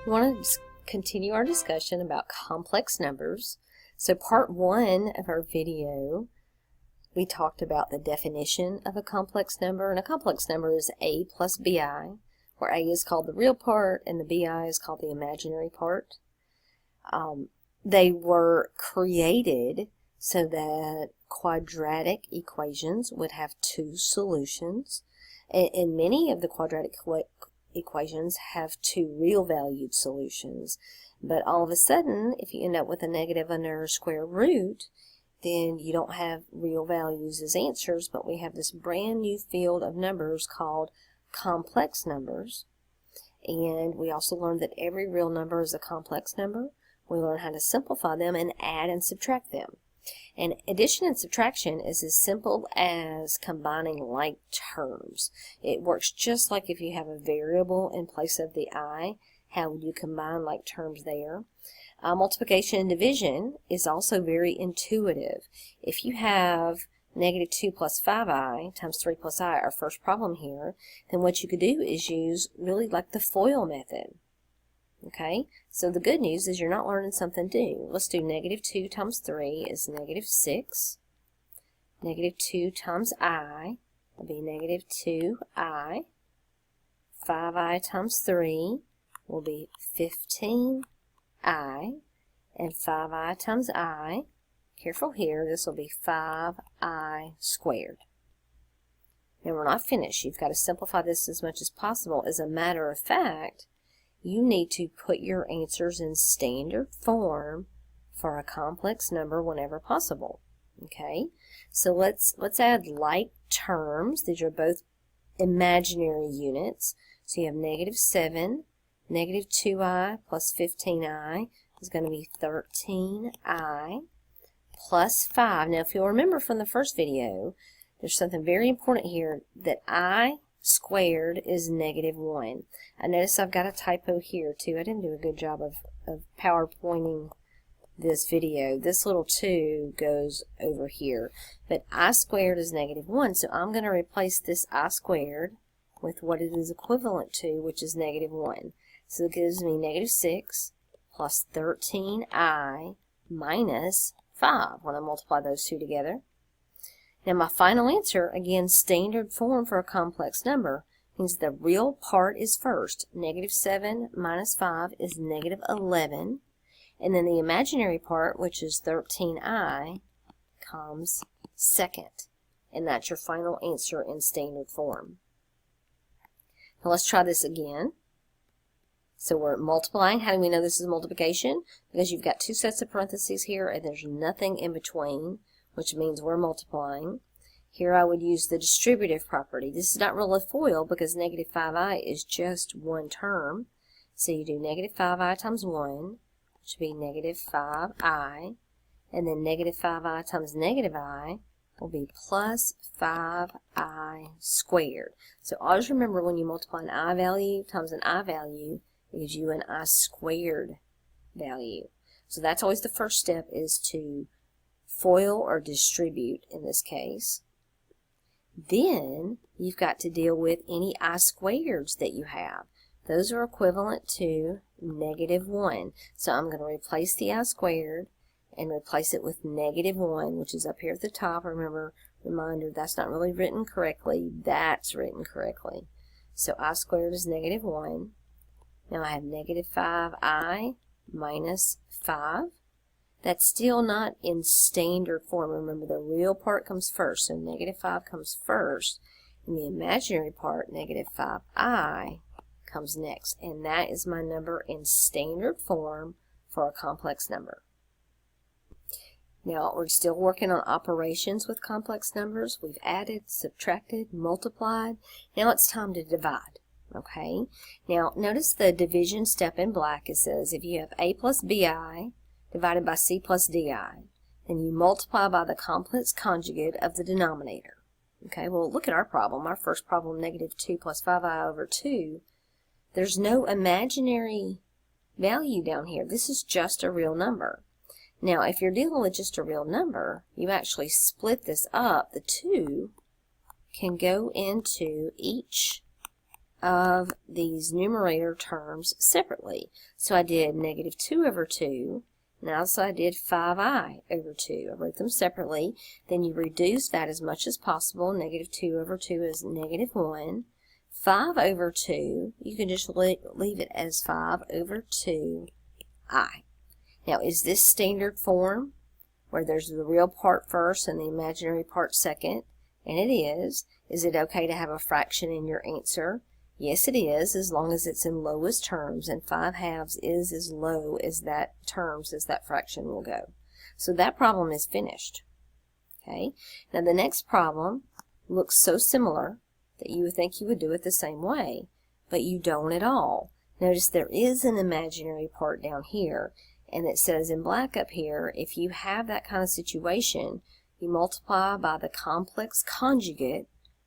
We want to continue our discussion about complex numbers. So part 1 of our video, we talked about the definition of a complex number. And a complex number is a plus bi, where a is called the real part and the bi is called the imaginary part. They were created so that quadratic equations would have two solutions. And many of the quadratic equations have two real valued solutions. But all of a sudden, if you end up with a negative under square root, then you don't have real values as answers, but we have this brand new field of numbers called complex numbers. And we also learned that every real number is a complex number. We learn how to simplify them and add and subtract them. And addition and subtraction is as simple as combining like terms. It works just like if you have a variable in place of the I. How would you combine like terms there? Multiplication and division is also very intuitive. If you have negative 2 plus 5i times 3 plus I, our first problem here, then what you could do is use really like the FOIL method. Okay, so the good news is you're not learning something new. Let's do negative 2 times 3 is negative 6. Negative 2 times I will be negative 2i. 5i times 3 will be 15i. And 5i times I, careful here, this will be 5i squared. Now we're not finished. You've got to simplify this as much as possible. As a matter of fact, you need to put your answers in standard form for a complex number whenever possible. Okay, so let's add like terms. These are both imaginary units. So you have negative 7, negative 2i plus 15i is going to be 13i plus 5. Now if you'll remember from the first video, there's something very important here, that I squared is negative 1. I notice I've got a typo here too. I didn't do a good job of PowerPointing this video. This little 2 goes over here. But I squared is negative 1, so I'm going to replace this I squared with what it is equivalent to, which is negative 1. So it gives me negative 6 plus 13i minus 5 when I multiply those two together. Now my final answer, again, standard form for a complex number, means the real part is first. Negative 7 minus 5 is negative 11. And then the imaginary part, which is 13i, comes second. And that's your final answer in standard form. Now let's try this again. So we're multiplying. How do we know this is multiplication? Because you've got two sets of parentheses here and there's nothing in between, which means we're multiplying. Here I would use the distributive property. This is not really FOIL because negative 5i is just one term. So you do negative 5i times 1, which would be negative 5i. And then negative 5i times negative I will be plus 5i squared. So always remember, when you multiply an I value times an I value, it gives you an I squared value. So that's always the first step, is to FOIL or distribute in this case. Then you've got to deal with any I squareds that you have. Those are equivalent to negative 1. So I'm going to replace the I squared and replace it with negative 1, which is up here at the top. Remember, reminder, that's not really written correctly. That's written correctly. So I squared is negative 1. Now I have negative 5i minus 5. That's still not in standard form. Remember, the real part comes first, so negative 5 comes first, and the imaginary part, negative 5i, comes next. And that is my number in standard form for a complex number. Now, we're still working on operations with complex numbers. We've added, subtracted, multiplied. Now it's time to divide. Okay? Now, notice the division step in black. It says if you have a plus bi divided by c plus di, then you multiply by the complex conjugate of the denominator. Okay, well, look at our problem. Our first problem, negative 2 plus 5i over 2. There's no imaginary value down here. This is just a real number. Now, if you're dealing with just a real number, you actually split this up. The 2 can go into each of these numerator terms separately. So I did negative 2 over 2. Now, so I did 5i over 2. I wrote them separately. Then you reduce that as much as possible. Negative 2 over 2 is negative 1. 5 over 2, you can just leave it as 5 over 2i. Now, is this standard form where there's the real part first and the imaginary part second? And it is. Is it okay to have a fraction in your answer? Yes, it is, as long as it's in lowest terms, and 5/2 is as low as that terms as that fraction will go. So that problem is finished. Okay. Now the next problem looks so similar that you would think you would do it the same way, but you don't at all. Notice there is an imaginary part down here, and it says in black up here, if you have that kind of situation, you multiply by the complex conjugate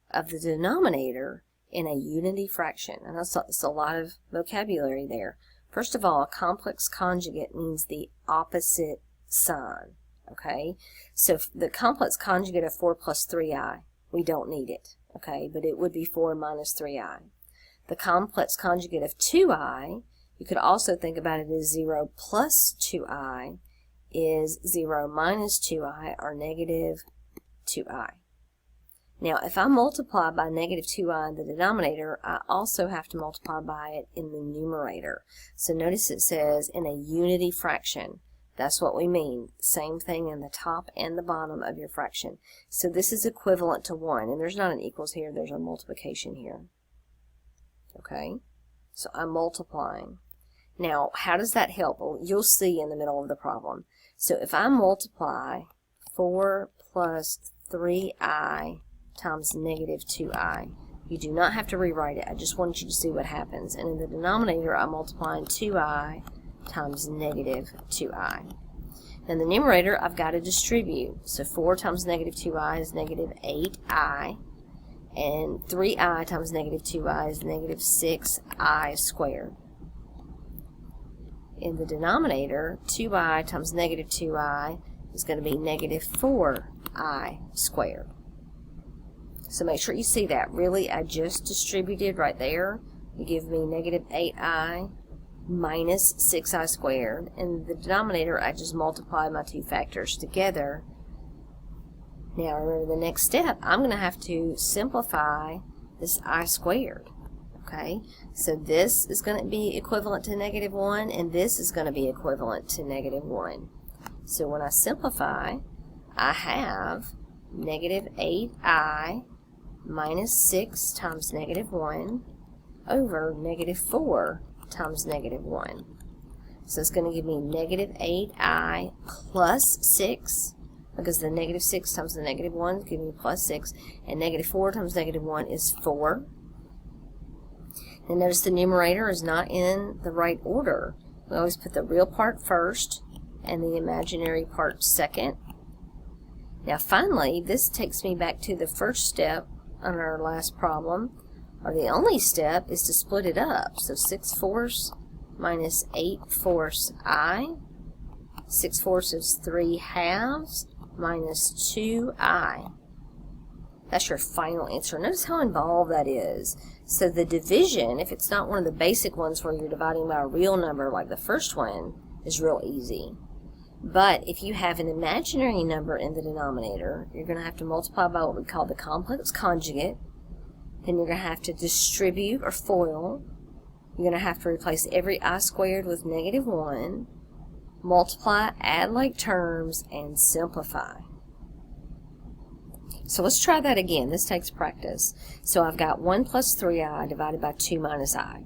of the denominator in a unity fraction. And that's a lot of vocabulary there. First of all, a complex conjugate means the opposite sign. Okay? So the complex conjugate of 4 plus 3i, we don't need it. Okay? But it would be 4 minus 3i. The complex conjugate of 2i, you could also think about it as 0 plus 2i is 0 minus 2i, or negative 2i. Now, if I multiply by negative 2i in the denominator, I also have to multiply by it in the numerator. So notice it says in a unity fraction. That's what we mean. Same thing in the top and the bottom of your fraction. So this is equivalent to 1. And there's not an equals here. There's a multiplication here. Okay? So I'm multiplying. Now, how does that help? Well, you'll see in the middle of the problem. So if I multiply 4 plus 3i times negative 2i, you do not have to rewrite it. I just want you to see what happens. And in the denominator, I'm multiplying 2i times negative 2i. In the numerator, I've got to distribute. So 4 times negative 2i is negative 8i. And 3i times negative 2i is negative 6i squared. In the denominator, 2i times negative 2i is going to be negative 4i squared. So make sure you see that. Really, I just distributed right there. You give me negative 8i minus 6i squared. In the denominator, I just multiplied my two factors together. Now, remember the next step, I'm going to have to simplify this I squared. Okay, so this is going to be equivalent to negative 1, and this is going to be equivalent to negative 1. So when I simplify, I have negative 8i minus 6 times negative 1 over negative 4 times negative 1. So it's going to give me negative 8i plus 6, because the negative 6 times the negative 1 is giving me plus 6, and negative 4 times negative 1 is 4. And notice the numerator is not in the right order. We always put the real part first and the imaginary part second. Now finally, this takes me back to the first step on our last problem, or the only step is to split it up. So 6/4 minus 8/4 I. 6/4 is 3/2 minus 2i. That's your final answer. Notice how involved that is. So the division, if it's not one of the basic ones where you're dividing by a real number like the first one, is real easy. But if you have an imaginary number in the denominator, you're going to have to multiply by what we call the complex conjugate. Then you're going to have to distribute or FOIL. You're going to have to replace every I squared with negative 1. Multiply, add like terms, and simplify. So let's try that again. This takes practice. So I've got 1 plus 3i divided by 2 minus I.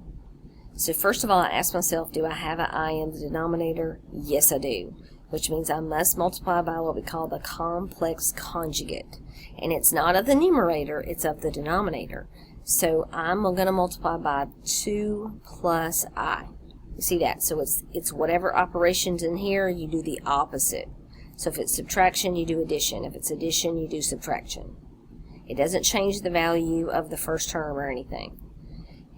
So first of all, I ask myself, do I have an I in the denominator? Yes, I do. Which means I must multiply by what we call the complex conjugate. And it's not of the numerator, it's of the denominator. So I'm going to multiply by 2 plus I. You see that? So it's whatever operations in here, you do the opposite. So if it's subtraction, you do addition. If it's addition, you do subtraction. It doesn't change the value of the first term or anything.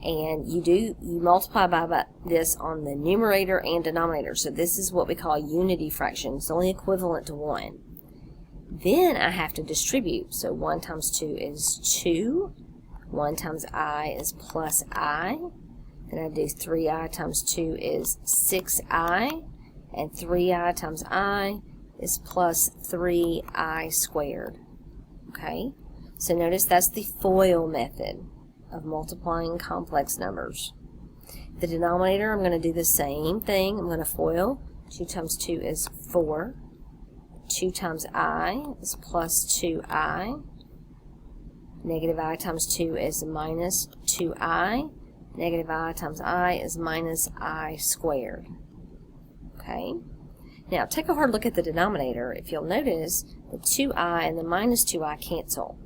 And you multiply by this on the numerator and denominator. So this is what we call a unity fraction. It's only equivalent to 1. Then I have to distribute. So 1 times 2 is 2. 1 times I is plus I. Then I do 3I times 2 is 6I. And 3I times I is plus 3I squared. Okay? So notice that's the FOIL method of multiplying complex numbers. The denominator, I'm going to do the same thing. I'm going to FOIL. 2 times 2 is 4. 2 times I is plus 2I. Negative I times 2 is minus 2I. Negative I times I is minus I squared. Okay? Now take a hard look at the denominator. If you'll notice, the 2I and the minus 2I cancel.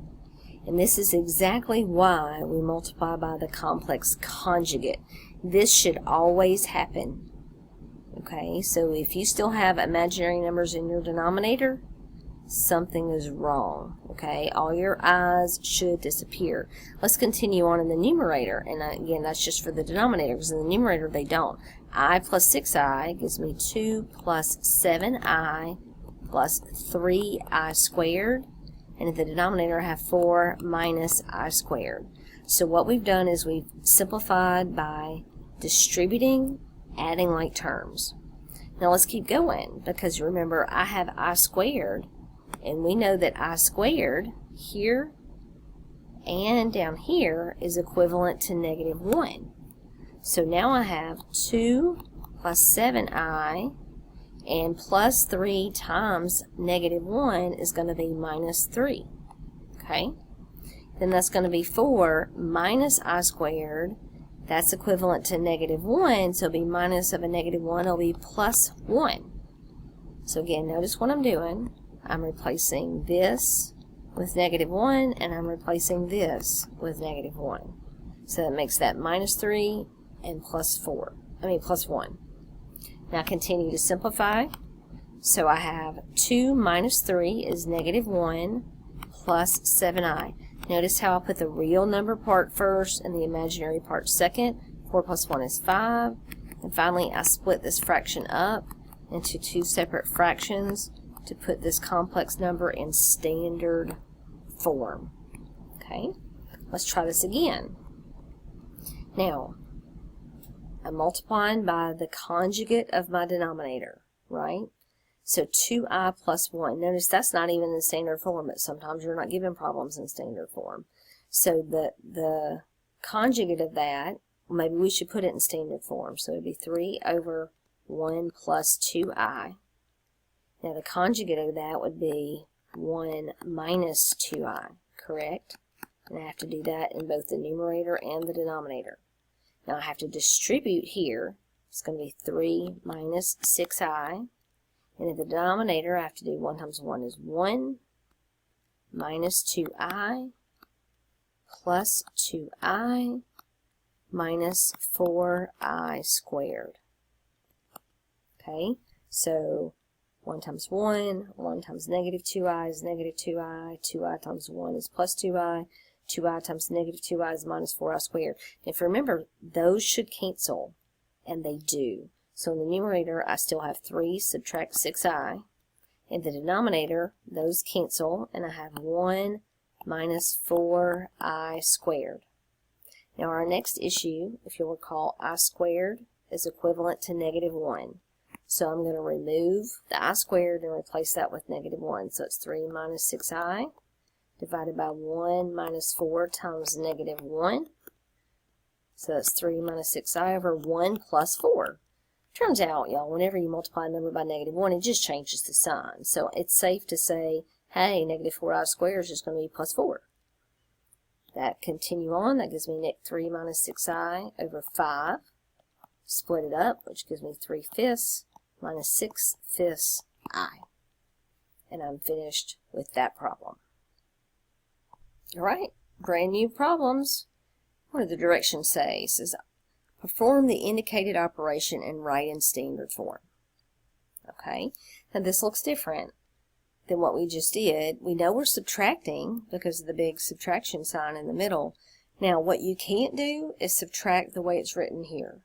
And this is exactly why we multiply by the complex conjugate. This should always happen. Okay, so if you still have imaginary numbers in your denominator, something is wrong. Okay, all your i's should disappear. Let's continue on in the numerator. And again, that's just for the denominator, because in the numerator they don't. I plus 6i gives me 2 plus 7i plus 3i squared. And in the denominator I have 4 minus I squared. So what we've done is we've simplified by distributing, adding like terms. Now let's keep going, because remember I have I squared, and we know that I squared here and down here is equivalent to negative 1. So now I have 2 plus 7i, and plus 3 times negative 1 is going to be minus 3. Okay? Then that's going to be 4 minus I squared. That's equivalent to negative 1, so it'll be minus of a negative 1, it'll be plus 1. So again, notice what I'm doing. I'm replacing this with negative 1, and I'm replacing this with negative 1. So that makes that minus 3 and plus 1. Now continue to simplify. So I have 2 minus 3 is negative 1 plus 7i. Notice how I put the real number part first and the imaginary part second. 4 plus 1 is 5. And finally, I split this fraction up into 2 separate fractions to put this complex number in standard form. Okay, let's try this again. Now, I'm multiplying by the conjugate of my denominator, right? So 2i plus 1. Notice that's not even in standard form, but sometimes you're not given problems in standard form. So the conjugate of that, maybe we should put it in standard form. So it would be 3 over 1 plus 2i. Now the conjugate of that would be 1 minus 2i, correct? And I have to do that in both the numerator and the denominator. Now I have to distribute here. It's going to be 3 minus 6i. And in the denominator, I have to do 1 times 1 is 1, minus 2i, plus 2i, minus 4i squared. Okay, so 1 times 1, 1 times negative 2i is negative 2i, 2i times 1 is plus 2i, 2i times negative 2i is minus 4i squared. If you remember, those should cancel, and they do. So in the numerator, I still have 3 subtract 6i. In the denominator, those cancel, and I have 1 minus 4i squared. Now our next issue, if you'll recall, I squared is equivalent to negative 1. So I'm going to remove the I squared and replace that with negative 1. So it's 3 minus 6i divided by 1 minus 4 times negative 1. So that's 3 minus 6i over 1 plus 4. Turns out, y'all, whenever you multiply a number by negative 1, it just changes the sign. So it's safe to say, hey, negative 4i squared is just going to be plus 4. That continue on. That gives me 3 minus 6i over 5. Split it up, which gives me 3/5 minus 6/5 I. And I'm finished with that problem. All right, brand new problems. What do the directions say? It says, perform the indicated operation and write in standard form. Okay, now this looks different than what we just did. We know we're subtracting because of the big subtraction sign in the middle. Now what you can't do is subtract the way it's written here.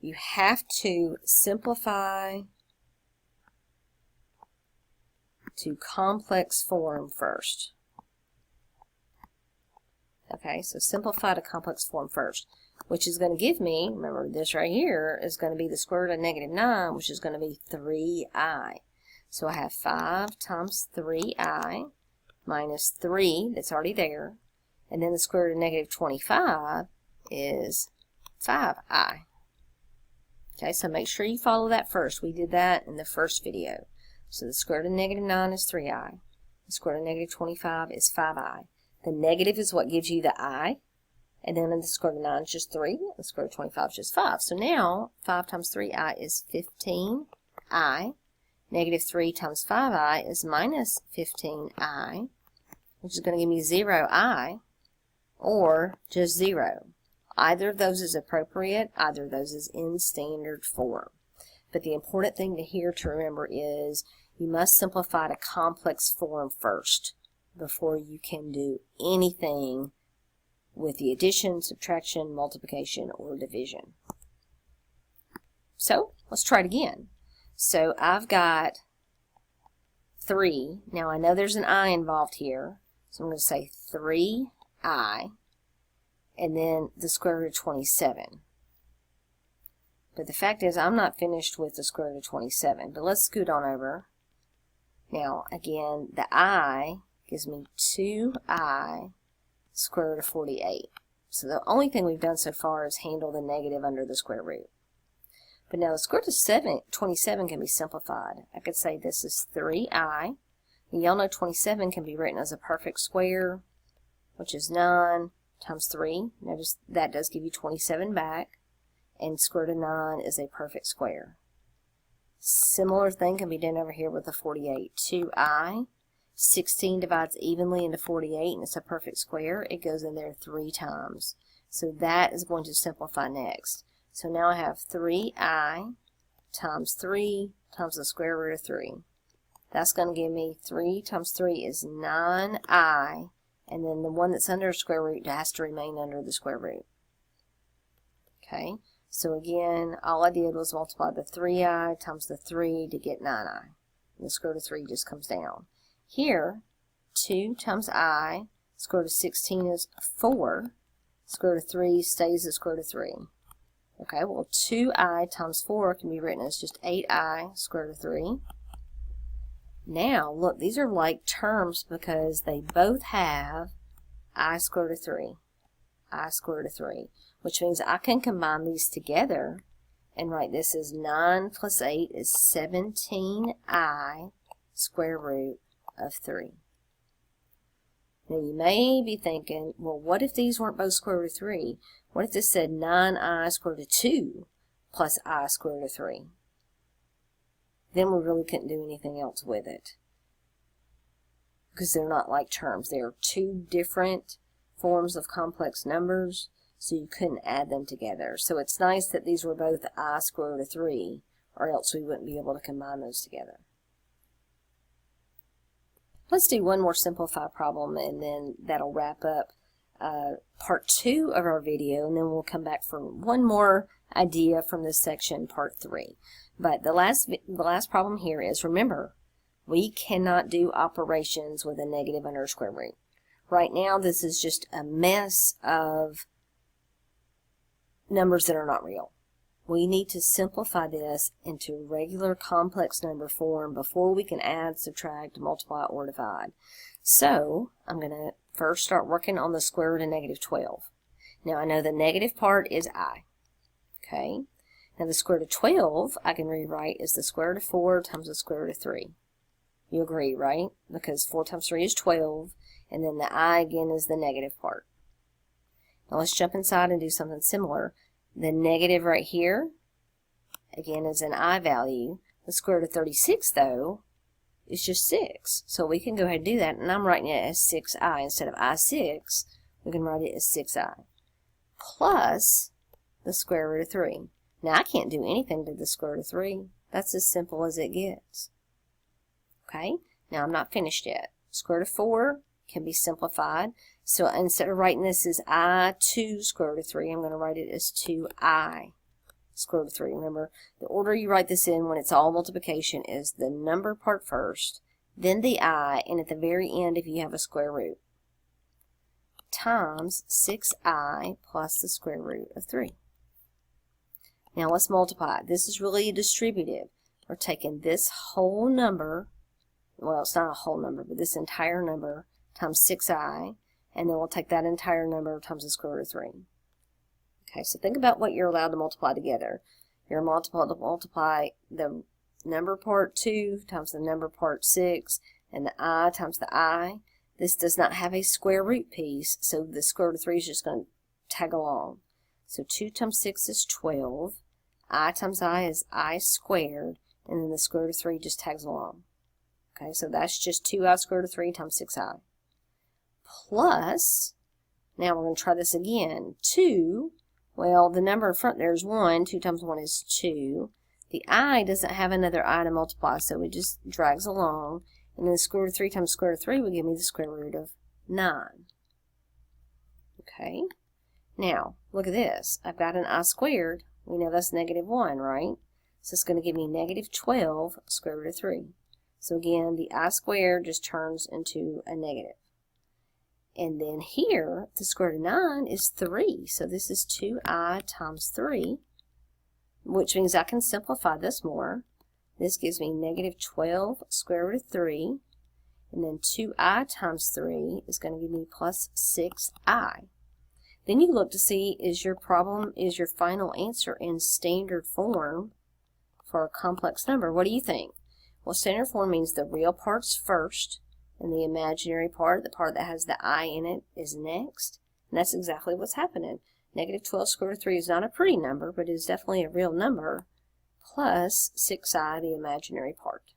You have to simplify to complex form first. Okay, so simplify to complex form first, which is going to give me, remember this right here, is going to be the square root of negative 9, which is going to be 3i. So I have 5 times 3i minus 3, that's already there, and then the square root of negative 25 is 5i. Okay, so make sure you follow that first. We did that in the first video. So the square root of negative 9 is 3i. The square root of negative 25 is 5i. The negative is what gives you the I, and then the square root of 9 is just 3, and the square root of 25 is just 5. So now 5 times 3i is 15i. Negative 3 times 5i is minus 15i, which is going to give me 0i, or just 0. Either of those is appropriate, either of those is in standard form. But the important thing to remember is you must simplify to complex form first before you can do anything with the addition, subtraction, multiplication, or division. So let's try it again. So I've got 3. Now I know there's an I involved here, so I'm going to say 3i, and then the square root of 27. But the fact is I'm not finished with the square root of 27, but let's scoot on over. Now again, the I gives me 2i square root of 48. So the only thing we've done so far is handle the negative under the square root. But now the square root of 27 can be simplified. I could say this is 3i. And y'all know 27 can be written as a perfect square, which is 9 times 3. Notice that does give you 27 back. And square root of 9 is a perfect square. Similar thing can be done over here with the 48. 2i. 16 divides evenly into 48, and it's a perfect square. It goes in there 3 times. So that is going to simplify next. So now I have 3i times 3 times the square root of 3. That's going to give me 3 times 3 is 9i, and then the one that's under the square root has to remain under the square root. Okay, so again, all I did was multiply the 3i times the 3 to get 9i. And the square root of 3 just comes down. Here, 2 times I, square root of 16 is 4. Square root of 3 stays the square root of 3. Okay, well 2i times 4 can be written as just 8i square root of 3. Now, look, these are like terms because they both have I square root of 3. I square root of 3, which means I can combine these together and write this as 9 plus 8 is 17i square root of 3. Now you may be thinking, well, what if these weren't both square root of 3? What if this said 9i square root of 2 plus I square root of 3? Then we really couldn't do anything else with it, because they're not like terms. They are two different forms of complex numbers, so you couldn't add them together. So it's nice that these were both I square root of 3, or else we wouldn't be able to combine those together. Let's do one more simplified problem, and then that'll wrap up part 2 of our video, and then we'll come back for one more idea from this section, part 3. But the last problem here is, remember, we cannot do operations with a negative under a square root. Right now, this is just a mess of numbers that are not real. We need to simplify this into regular complex number form before we can add, subtract, multiply, or divide. So I'm going to first start working on the square root of negative 12. Now I know the negative part is I. Okay. Now the square root of 12 I can rewrite as the square root of 4 times the square root of 3. You agree, right? Because 4 times 3 is 12, and then the I again is the negative part. Now let's jump inside and do something similar. The negative right here, again, is an I value. The square root of 36, though, is just 6. So we can go ahead and do that, and I'm writing it as 6i. Instead of I6, we can write it as 6i plus the square root of 3. Now, I can't do anything to the square root of 3. That's as simple as it gets. Okay? Now, I'm not finished yet. Square root of 4 can be simplified. So instead of writing this as I2 square root of 3, I'm going to write it as 2i square root of 3. Remember, the order you write this in when it's all multiplication is the number part first, then the I, and at the very end if you have a square root. times 6i plus the square root of 3. Now let's multiply. This is really distributive. We're taking this whole number, well, it's not a whole number, but this entire number times 6i, and then we'll take that entire number times the square root of 3. Okay, so think about what you're allowed to multiply together. You're allowed to multiply the number part 2 times the number part 6, and the I times the I. This does not have a square root piece, so the square root of 3 is just going to tag along. So 2 times 6 is 12. I times I is I squared, and then the square root of 3 just tags along. Okay, so that's just 2i squared root of 3 times 6i. Plus, now we're going to try this again. 2, well, the number in front there is 1. 2 times 1 is 2. The I doesn't have another I to multiply, so it just drags along. And then the square root of 3 times square root of 3 will give me the square root of 9. Okay, now look at this. I've got an I squared. We know that's negative 1, right? So it's going to give me negative 12 square root of 3. So again, the I squared just turns into a negative. And then here, the square root of 9 is 3. So this is 2i times 3, which means I can simplify this more. This gives me negative 12 square root of 3. And then 2i times 3 is going to give me plus 6i. Then you look to see, is your final answer in standard form for a complex number? What do you think? Well, standard form means the real part's first, and the imaginary part, the part that has the I in it, is next. And that's exactly what's happening. Negative 12 square root of 3 is not a pretty number, but it is definitely a real number, plus 6i, the imaginary part.